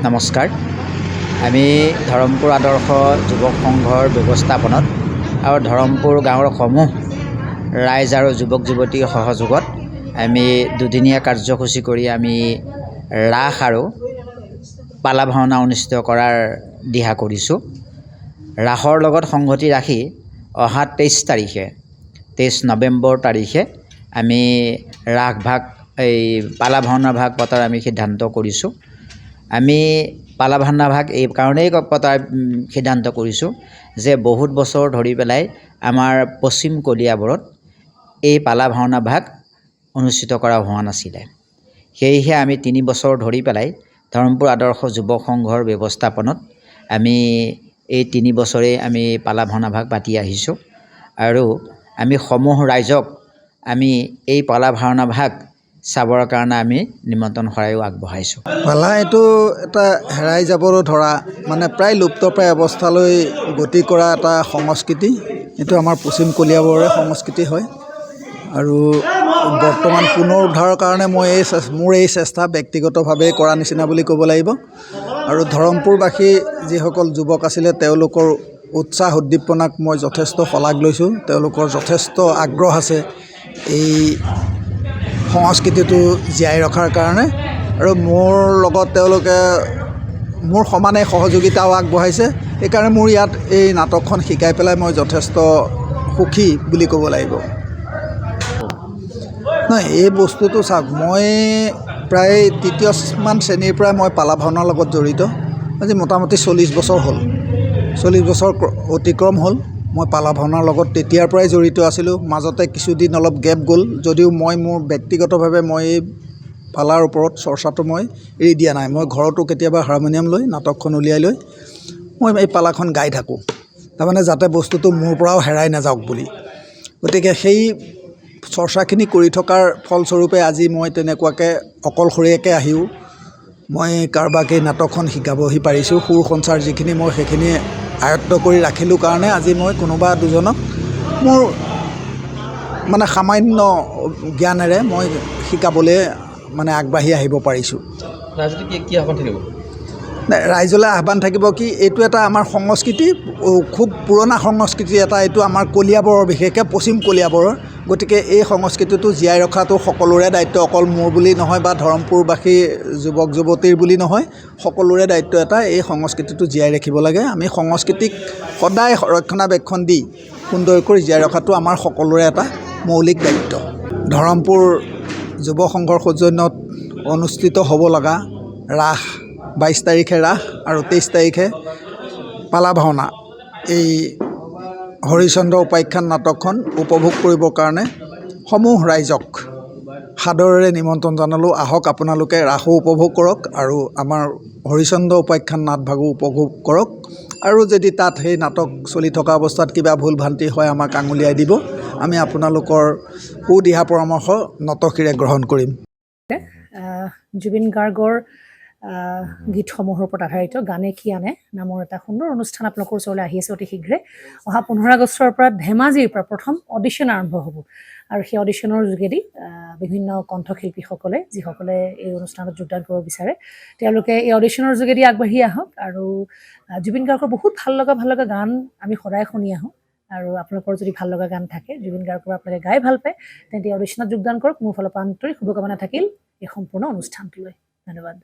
নমস্কাৰ। আমি ধৰমপুৰ আদৰ্শ যুৱক সংঘৰ ব্যৱস্থাপনত আৰু ধৰমপুৰ গাঁৱৰ সমূহ ৰাইজ আৰু যুৱক যুৱতীৰ সহযোগত আমি দুদিনীয়া কাৰ্যসূচী কৰি আমি ৰাস আৰু পালা ভাওনা অনুষ্ঠিত কৰাৰ দিহা কৰিছোঁ। ৰাসৰ লগত সংগতি ৰাখি অহা 23 নৱেম্বৰ তাৰিখে আমি ৰাস ভাগ পালা ভাওনা ভাগ পতাৰ আমি সিদ্ধান্ত কৰিছোঁ। আমি পালা ভাওনা ভাগ এই কাৰণেই পতাৰ সিদ্ধান্ত কৰিছোঁ যে বহুত বছৰ ধৰি পেলাই আমাৰ পশ্চিম কলিয়াবৰত এই পালা ভাওনা ভাগ অনুষ্ঠিত কৰা হোৱা নাছিলে। সেয়েহে আমি 3 বছৰ ধৰি পেলাই ধৰমপুৰ আদৰ্শ যুৱক সংঘৰ ব্যৱস্থাপনত আমি এই 3 বছৰেই আমি পালা ভাওনা ভাগ পাতি আহিছোঁ আৰু আমি সমূহ ৰাইজক আমি এই পালা ভাওনা ভাগ চাবৰ কাৰণে আমি নিমন্ত্ৰণ শৰায়ো আগবঢ়াইছোঁ। পালা এইটো এটা হেৰাই যাবলৈ ধৰা মানে প্ৰায় লুপ্তপ্ৰায় অৱস্থালৈ গতি কৰা এটা সংস্কৃতি। এইটো আমাৰ পশ্চিম কলিয়াবৰৰে সংস্কৃতি হয় আৰু বৰ্তমান পুনৰ উদ্ধাৰৰ কাৰণে মোৰ এই চেষ্টা ব্যক্তিগতভাৱে কৰা নিচিনা বুলি ক'ব লাগিব। আৰু ধৰমপুৰবাসী যিসকল যুৱক আছিলে তেওঁলোকৰ উৎসাহ উদ্দীপনাক মই যথেষ্ট শলাগ লৈছোঁ। তেওঁলোকৰ যথেষ্ট আগ্ৰহ আছে এই সংস্কৃতিটো জীয়াই ৰখাৰ কাৰণে আৰু মোৰ লগত তেওঁলোকে মোৰ সমানে সহযোগিতাও আগবঢ়াইছে। সেইকাৰণে মোৰ ইয়াত এই নাটকখন শিকাই পেলাই মই যথেষ্ট সুখী বুলি ক'ব লাগিব। নহয়, এই বস্তুটো চাওক, মই প্ৰায় 3য় শ্ৰেণীৰ পৰাই মই পালা ভাওনাৰ লগত জড়িত। আজি মোটামুটি 40 বছৰ হ'ল, 40 বছৰ অতিক্ৰম হ'ল। মই পালা ভাওনাৰ লগত তেতিয়াৰ পৰাই জড়িত আছিলোঁ। মাজতে কিছুদিন অলপ গেপ গ'ল, যদিও মই মোৰ ব্যক্তিগতভাৱে মই এই পালাৰ ওপৰত চৰ্চাটো মই এৰি দিয়া নাই। মই ঘৰতো কেতিয়াবা হাৰমনিয়াম লৈ নাটকখন উলিয়াই লৈ মই এই পালাখন গাই থাকোঁ, তাৰমানে যাতে বস্তুটো মোৰ পৰাও হেৰাই নাযাওক বুলি। গতিকে সেই চৰ্চাখিনি কৰি থকাৰ ফলস্বৰূপে আজি মই তেনেকুৱাকৈ অকলশৰীয়াকৈ আহিও মই কাৰোবাক এই নাটকখন শিকাবহি পাৰিছোঁ। সুৰ সঞ্চাৰ যিখিনি মই সেইখিনি আয়ত্ব কৰি ৰাখিলোঁ কাৰণে আজি মই কোনোবা দুজনক মোৰ মানে সামান্য জ্ঞানেৰে মই শিকাবলৈ মানে আগবাঢ়ি আহিব পাৰিছোঁ। কি আহ্বান থাকিব? ৰাইজলৈ আহ্বান থাকিব কি, এইটো এটা আমাৰ সংস্কৃতি, খুব পুৰণা সংস্কৃতি এটা। এইটো আমাৰ কলিয়াবৰৰ, বিশেষকৈ পশ্চিম কলিয়াবৰৰ। গতিকে এই সংস্কৃতিটো জীয়াই ৰখাটো সকলোৰে দায়িত্ব, অকল মোৰ বুলি নহয় বা ধৰমপুৰবাসী যুৱক যুৱতীৰ বুলি নহয়, সকলোৰে দায়িত্ব এটা। এই সংস্কৃতিটো জীয়াই ৰাখিব লাগে। আমি সংস্কৃতিক সদায় ৰক্ষণাবেক্ষণ দি সুন্দৰকৈ জীয়াই ৰখাটো আমাৰ সকলোৰে এটা মৌলিক দায়িত্ব। ধৰমপুৰ যুৱ সংঘৰ সৌজন্যত অনুষ্ঠিত হ'ব লগা ৰাস, 22 তাৰিখে ৰাস আৰু 23 তাৰিখে পালা ভাওনা, এই হৰিচন্দ্ৰ উপাখ্যান নাটকখন উপভোগ কৰিবৰ কাৰণে সমূহ ৰাইজক সাদৰেৰে নিমন্ত্ৰণ জনালোঁ। আহক, আপোনালোকে ৰাসো উপভোগ কৰক আৰু আমাৰ হৰিচন্দ্ৰ উপাখ্যান নাটভাগো উপভোগ কৰক। আৰু যদি তাত সেই নাটক চলি থকা অৱস্থাত কিবা ভুল ভ্ৰান্তি হয় আমাক আঙুলিয়াই দিব। আমি আপোনালোকৰ সুদিহা পৰামৰ্শ নতশিৰে গ্ৰহণ কৰিম। জুবিন গাৰ্গৰ গীতসমূহৰ ওপৰত আধাৰিত গানে কি আনে নামৰ এটা সুন্দৰ অনুষ্ঠান আপোনালোকৰ ওচৰলৈ আহি আছে অতি শীঘ্ৰে। অহা 15 আগষ্টৰ পৰা ধেমাজিৰ পৰা প্ৰথম অডিশ্যন আৰম্ভ হ'ব আৰু সেই অডিশ্যনৰ যোগেদি বিভিন্ন কণ্ঠশিল্পীসকলে যিসকলে এই অনুষ্ঠানত যোগদান কৰিব বিচাৰে তেওঁলোকে এই অডিশ্যনৰ যোগেদি আগবাঢ়ি আহক। আৰু জুবিন গাৰ্গৰ বহুত ভাল লগা গান আমি সদায় শুনি আহোঁ আৰু আপোনালোকৰ যদি ভাল লগা গান থাকে, জুবিন গাৰ্গৰ আপোনালোকে গাই ভাল পায়, তেন্তে অডিশ্যনত যোগদান কৰক। মোৰ ফালৰ পৰা আন্তৰিক শুভকামনা থাকিল এই সম্পূৰ্ণ অনুষ্ঠানটোলৈ। ধন্যবাদ।